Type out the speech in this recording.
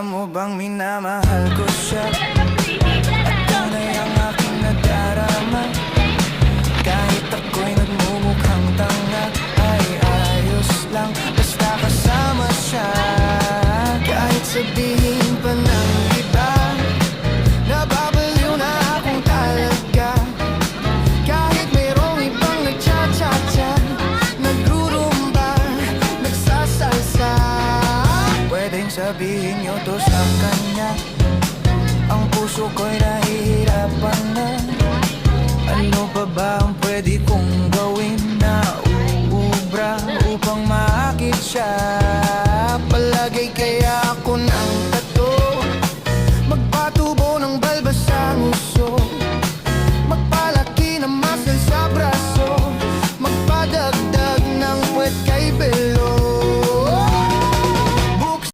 Alam mo bang minamahal ko siya, at tunay ang aking nadarama. Kahit ako'y nagmumukhang tanga, ay ayos lang basta kasama siya. Kahit sabihin pa ng iba, nababaliw na akong talaga. Kahit mayroong ibang nagcha-cha-cha, nagrurumba, nagsasalsa, pwedeng sabihin niyo to sa kanya. Ang puso ko'y nahihirapan na. Ano pa ba ang pwede kong gawin na uubra upang maakit siya? Palagay kaya